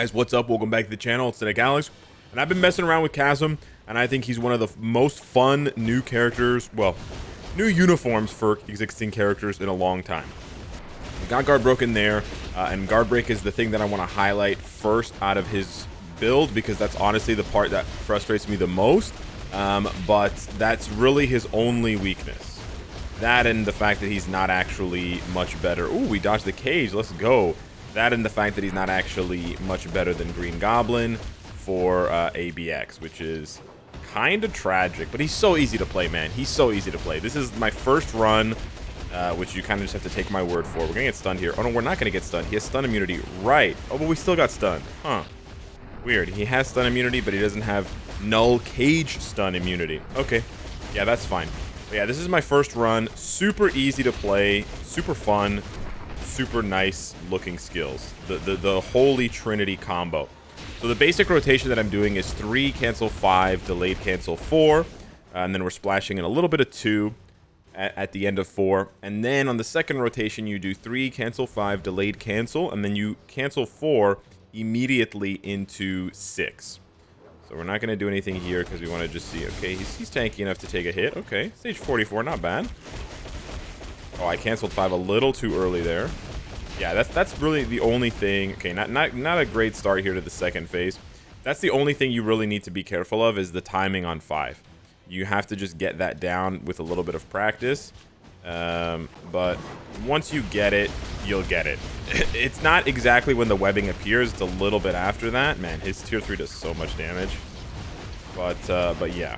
guys, what's up? Welcome back to the channel. It's Cynicalex, and I've been messing around with CHASM, and I think he's one of the most fun new characters, well, new uniforms for existing characters in a long time. We got guard broken there, and guard break is the thing that I want to highlight first out of his build, because that's honestly the part that frustrates me the most, but that's really his only weakness. That and the fact that he's not actually much better. Ooh, we dodged the cage. Let's go. That and the fact that he's not actually much better than Green Goblin for ABX, which is kind of tragic. But he's so easy to play, man. He's so easy to play. This is my first run, which you kind of just have to take my word for. We're going to get stunned here. Oh, no, we're not going to get stunned. He has stun immunity. Right. Oh, but we still got stunned. Huh. Weird. He has stun immunity, but he doesn't have null cage stun immunity. Okay. Yeah, that's fine. But yeah, this is my first run. Super easy to play. Super fun. Super nice looking skills. The holy trinity combo. So the basic rotation that I'm doing is 3 cancel 5, delayed cancel 4, and then we're splashing in a little bit of 2 at the end of 4, and then on the second rotation you do 3 cancel 5, delayed cancel, and then you cancel 4 immediately into 6. So we're not going to do anything here because we want to just see. Okay, he's tanky enough to take a hit. Okay, stage 44, not bad. Oh, I canceled 5 a little too early there. Yeah, that's really the only thing. Okay, not a great start here to the second phase. That's the only thing you really need to be careful of, is the timing on 5. You have to just get that down with a little bit of practice. But once you get it, you'll get it. It's not exactly when the webbing appears. It's a little bit after that. Man, his tier 3 does so much damage. But yeah.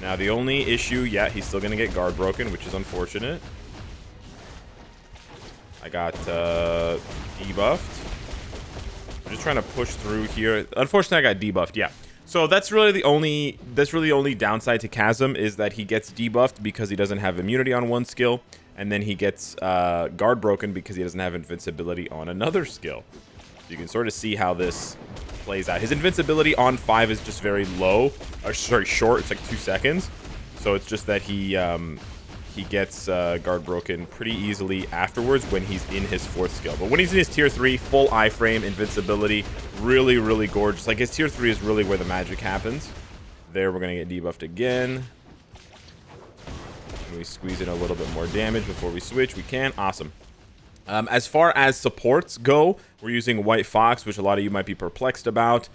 Now, the only issue, yeah, he's still going to get guard broken, which is unfortunate. I got debuffed. I'm just trying to push through here. Unfortunately, I got debuffed, yeah. So that's really the only downside to CHASM, is that he gets debuffed because he doesn't have immunity on one skill, and then he gets guard broken because he doesn't have invincibility on another skill. So you can sort of see how this plays out. His invincibility on 5 is just very low, sorry, short. It's like 2 seconds. So it's just that he gets guard broken pretty easily afterwards when he's in his 4th skill. But when he's in his tier 3, full iframe, invincibility, really, really gorgeous. Like, his tier 3 is really where the magic happens. There, we're going to get debuffed again. Can we squeeze in a little bit more damage before we switch? We can. Awesome. As far as supports go, we're using White Fox, which a lot of you might be perplexed about.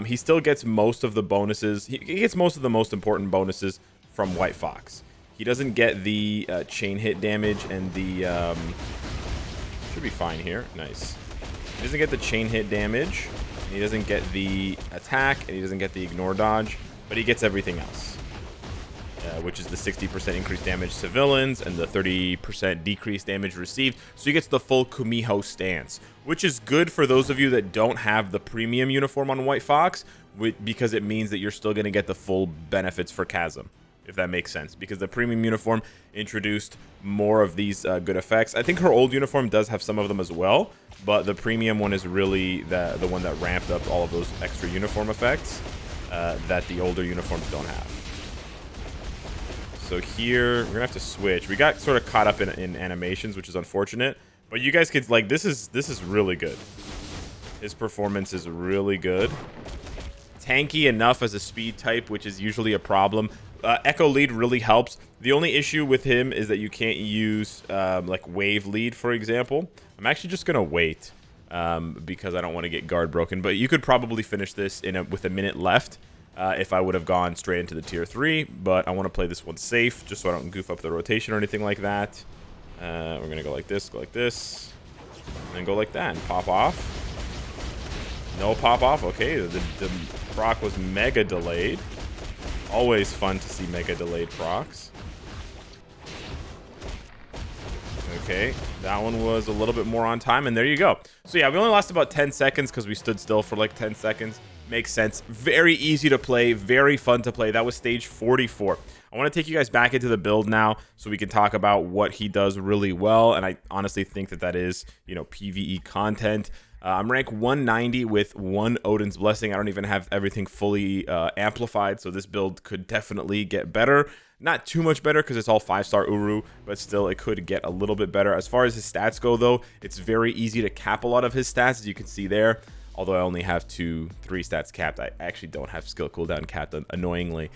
He still gets most of the bonuses. He gets most of the most important bonuses from White Fox. He doesn't get the chain hit damage and the... should be fine here. Nice. He doesn't get the chain hit damage. And he doesn't get the attack. And he doesn't get the ignore dodge. But he gets everything else. Which is the 60% increased damage to villains and the 30% decreased damage received. So he gets the full Kumiho stance, which is good for those of you that don't have the premium uniform on White Fox, because it means that you're still going to get the full benefits for CHASM, if that makes sense, because the premium uniform introduced more of these good effects. I think her old uniform does have some of them as well, but the premium one is really the one that ramped up all of those extra uniform effects that the older uniforms don't have. So here, we're gonna have to switch. We got sort of caught up in animations, which is unfortunate. But you guys could, like, this is really good. His performance is really good. Tanky enough as a speed type, which is usually a problem. Echo lead really helps. The only issue with him is that you can't use like wave lead, for example. I'm actually just gonna wait because I don't want to get guard broken. But you could probably finish this with a minute left. If I would have gone straight into the tier 3, but I want to play this one safe, just so I don't goof up the rotation or anything like that. We're going to go like this, and then go like that, and pop off. No pop off, okay, the proc was mega delayed. Always fun to see mega delayed procs. Okay, that one was a little bit more on time, and there you go. So yeah, we only lost about 10 seconds because we stood still for like 10 seconds. Makes sense. Very easy to play. Very fun to play. That was stage 44. I want to take you guys back into the build now so we can talk about what he does really well. And I honestly think that is, you know, PvE content. I'm rank 190 with 1 Odin's Blessing. I don't even have everything fully amplified, so this build could definitely get better. Not too much better because it's all 5-star Uru, but still it could get a little bit better. As far as his stats go, though, it's very easy to cap a lot of his stats, as you can see there. Although I only have 3 stats capped. I actually don't have skill cooldown capped, annoyingly,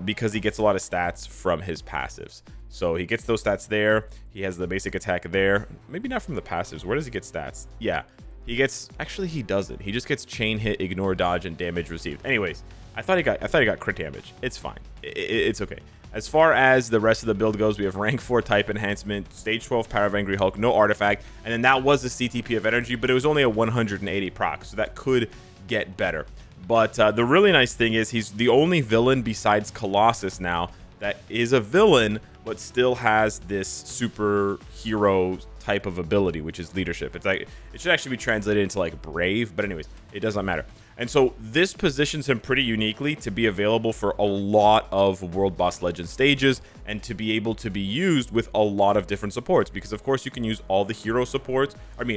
because he gets a lot of stats from his passives. So he gets those stats there. He has the basic attack there. Maybe not from the passives. Where does he get stats? Yeah, he gets, actually he doesn't. He just gets chain hit, ignore, dodge, and damage received. Anyways, I thought he got crit damage. It's fine. It's okay. As far as the rest of the build goes, we have rank 4 type enhancement, stage 12 power of Angry Hulk, no artifact, and then that was the CTP of energy, but it was only a 180 proc, so that could get better. But the really nice thing is he's the only villain besides Colossus now that is a villain, but still has this superhero type of ability, which is leadership. It's like, it should actually be translated into like brave, but anyways, it doesn't matter. And so this positions him pretty uniquely to be available for a lot of World Boss Legend stages and to be able to be used with a lot of different supports, because of course you can use all the hero supports,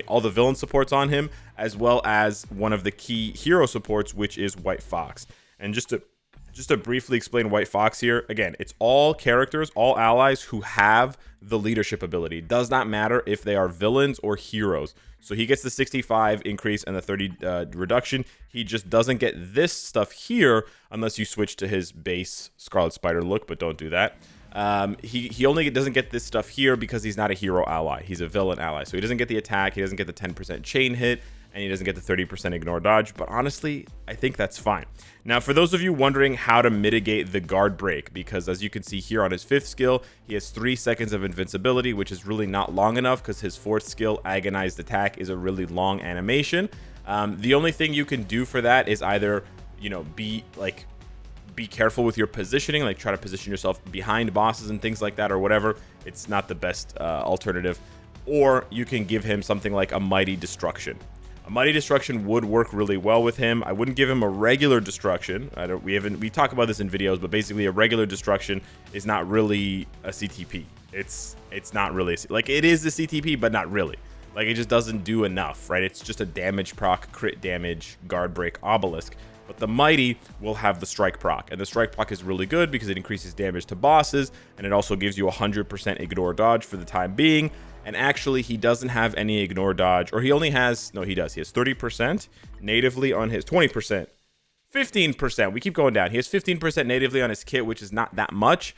all the villain supports on him, as well as one of the key hero supports, which is White Fox. And just to briefly explain White Fox here, again, it's all characters, all allies who have the leadership ability. It does not matter if they are villains or heroes. So he gets the 65 increase and the 30 reduction. He just doesn't get this stuff here unless you switch to his base Scarlet Spider look, but don't do that. He only doesn't get this stuff here because he's not a hero ally. He's a villain ally. So he doesn't get the attack, he doesn't get the 10% chain hit, and he doesn't get the 30% ignore dodge, but honestly, I think that's fine. Now, for those of you wondering how to mitigate the guard break, because as you can see here on his 5th skill, he has 3 seconds of invincibility, which is really not long enough because his 4th skill, agonized attack, is a really long animation. The only thing you can do for that is either, be careful with your positioning, like try to position yourself behind bosses and things like that or whatever. It's not the best alternative. Or you can give him something like a Mighty Destruction. A Mighty Destruction would work really well with him. I wouldn't give him a regular Destruction. We talk about this in videos, but basically a regular Destruction is not really a CTP. It's not really like it is a CTP, but not really. Like it just doesn't do enough, right? It's just a damage proc, crit damage, guard break, obelisk. But the Mighty will have the strike proc, and the strike proc is really good because it increases damage to bosses, and it also gives you 100% ignore dodge for the time being. And actually, he doesn't have any ignore dodge, or he only has, no, he does. He has 30% natively on his 20%. 15%. We keep going down. He has 15% natively on his kit, which is not that much.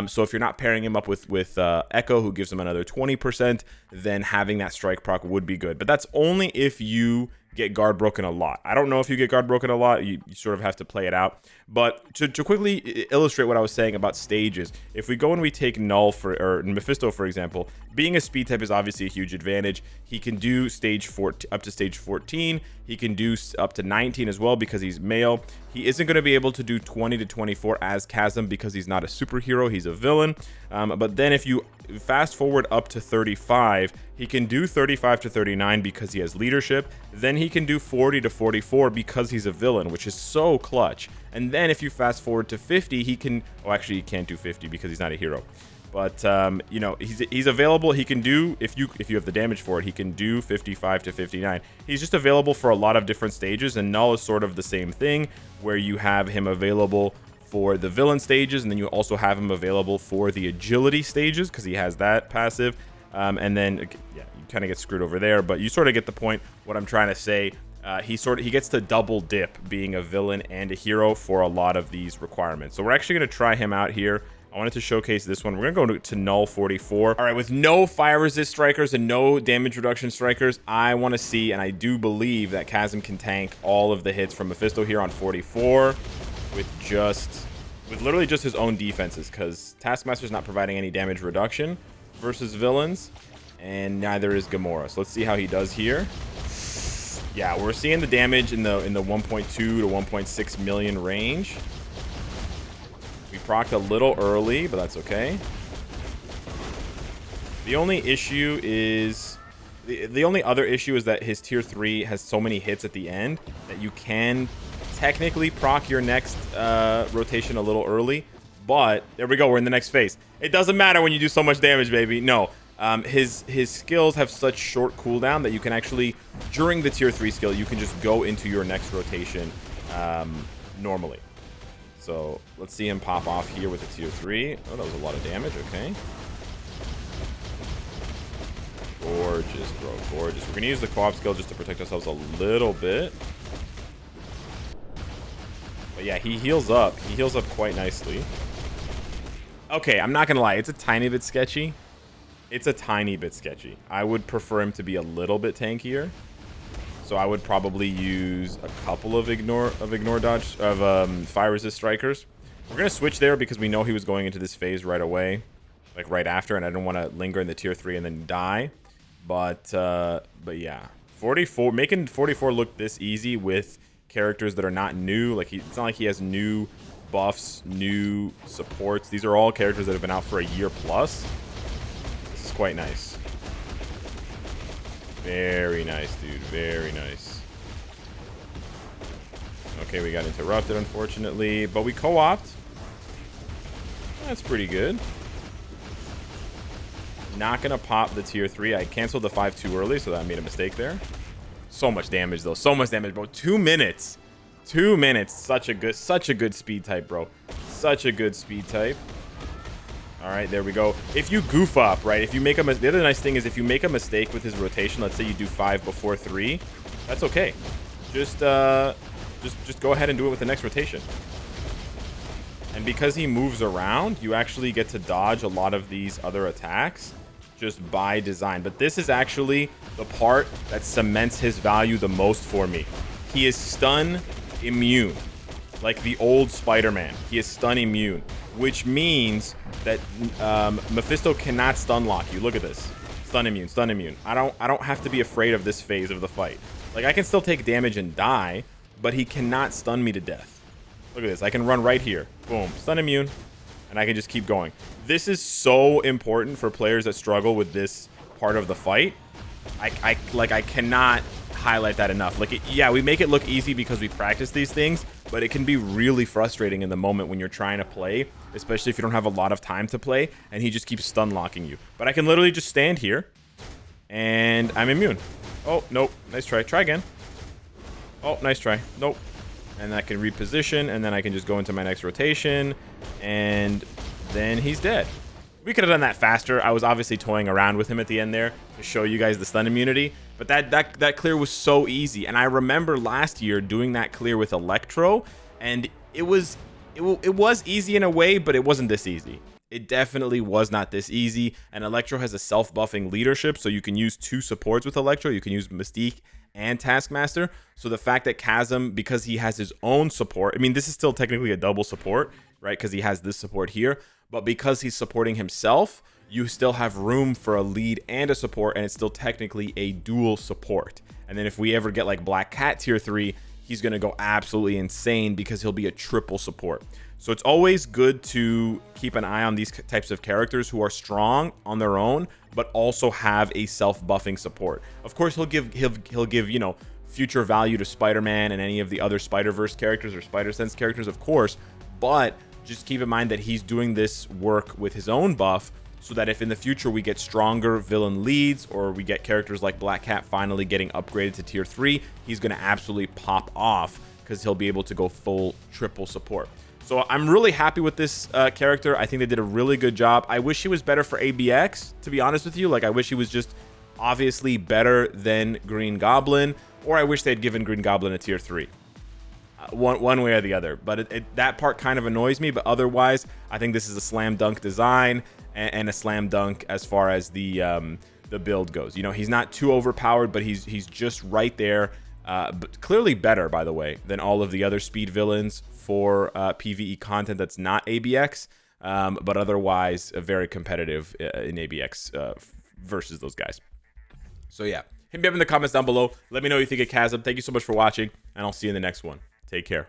So if you're not pairing him up with Echo, who gives him another 20%, then having that strike proc would be good. But that's only if you get guard broken a lot. I don't know if you get guard broken a lot. You sort of have to play it out. But to quickly illustrate what I was saying about stages, if we go and we take Null or Mephisto, for example, being a speed type is obviously a huge advantage. He can do stage 14 up to stage 14. He can do up to 19 as well because he's male. He isn't going to be able to do 20 to 24 as CHASM because he's not a superhero. He's a villain. But then if you fast forward up to 35, he can do 35 to 39 because he has leadership. Then he can do 40 to 44 because he's a villain, which is so clutch. And then if you fast forward to 50, he can, oh, actually he can't do 50 because he's not a hero. But he's available. He can do, if you have the damage for it, he can do 55 to 59. He's just available for a lot of different stages, and Null is sort of the same thing, where you have him available for the villain stages, and then you also have him available for the agility stages because he has that passive. And then yeah, you kind of get screwed over there, but you sort of get the point. What I'm trying to say, he gets to double dip being a villain and a hero for a lot of these requirements. So we're actually going to try him out here. I wanted to showcase this one. We're going to go to Null 44. All right, with no fire resist strikers and no damage reduction strikers, I want to see, and I do believe that CHASM can tank all of the hits from Mephisto here on 44 with literally just his own defenses, because Taskmaster's not providing any damage reduction versus villains, and neither is Gamora. So let's see how he does here. Yeah, we're seeing the damage in the 1.2 to 1.6 million range. We procced a little early, but that's okay. The only issue is the only other issue is that his tier 3 has so many hits at the end that you can technically proc your next rotation a little early. But there we go, we're in the next phase. It doesn't matter when you do so much damage, baby. No, his skills have such short cooldown that you can actually, during the tier 3 skill, you can just go into your next rotation normally. So let's see him pop off here with a tier 3. Oh, that was a lot of damage. Okay. Gorgeous, bro. Gorgeous. We're going to use the co-op skill just to protect ourselves a little bit. But yeah, he heals up. He heals up quite nicely. Okay, I'm not going to lie. It's a tiny bit sketchy. It's a tiny bit sketchy. I would prefer him to be a little bit tankier. So I would probably use a couple of ignore dodge of fire resist strikers. We're gonna switch there because we know he was going into this phase right away, like right after, and I don't want to linger in the tier 3 and then die. But yeah, 44 making 44 look this easy with characters that are not new. Like it's not like he has new buffs, new supports. These are all characters that have been out for a year plus. This is quite nice. Very nice, dude. Very nice. Okay, we got interrupted, unfortunately. But we co-opt. That's pretty good. Not going to pop the tier 3. I canceled the 5 too early, so I made a mistake there. So much damage, though. So much damage, bro. 2 minutes. 2 minutes. Such a good speed type, bro. Such a good speed type. All right, there we go. If you goof up, right? If you make the other nice thing is if you make a mistake with his rotation, let's say you do 5 before 3, that's okay. Just go ahead and do it with the next rotation. And because he moves around, you actually get to dodge a lot of these other attacks just by design. But this is actually the part that cements his value the most for me. He is stun immune. Like the old Spider-Man. He is stun immune, which means that Mephisto cannot stun lock you. Look at this. Stun immune, stun immune. I don't have to be afraid of this phase of the fight. Like I can still take damage and die, but he cannot stun me to death. Look at this. I can run right here. Boom. Stun immune. And I can just keep going. This is so important for players that struggle with this part of the fight. I cannot highlight that enough. Like, yeah, we make it look easy because we practice these things, but it can be really frustrating in the moment when you're trying to play, especially if you don't have a lot of time to play, and he just keeps stun locking you. But I can literally just stand here, and I'm immune. Oh, nope. Nice try. Try again. Oh, nice try. Nope. And I can reposition, and then I can just go into my next rotation, and then he's dead. We could have done that faster. I was obviously toying around with him at the end there to show you guys the stun immunity, but that clear was so easy. And I remember last year doing that clear with Electro, and it was easy in a way, but it wasn't this easy. It definitely was not this easy. And Electro has a self-buffing leadership, so you can use 2 supports with Electro. You can use Mystique and Taskmaster. So the fact that CHASM, because he has his own support, I mean, this is still technically a double support, right? Because he has this support here. But because he's supporting himself, you still have room for a lead and a support, and it's still technically a dual support. And then if we ever get like Black Cat tier 3, he's going to go absolutely insane because he'll be a triple support. So it's always good to keep an eye on these types of characters who are strong on their own, but also have a self-buffing support. Of course, he'll give you know, future value to Spider-Man and any of the other Spider-Verse characters or Spider-Sense characters, of course, but just keep in mind that he's doing this work with his own buff, so that if in the future we get stronger villain leads, or we get characters like Black Cat finally getting upgraded to tier 3, he's going to absolutely pop off because he'll be able to go full triple support. So I'm really happy with this character. I think they did a really good job. I wish he was better for ABX, to be honest with you. Like, I wish he was just obviously better than Green Goblin, or I wish they'd given Green Goblin a tier 3. One way or the other, but that part kind of annoys me. But otherwise, I think this is a slam dunk design and a slam dunk as far as the build goes. You know, he's not too overpowered, but he's just right there. But clearly better, by the way, than all of the other speed villains for PvE content that's not ABX. But otherwise, very competitive in ABX versus those guys. So yeah, hit me up in the comments down below. Let me know what you think of CHASM. Thank you so much for watching, and I'll see you in the next one. Take care.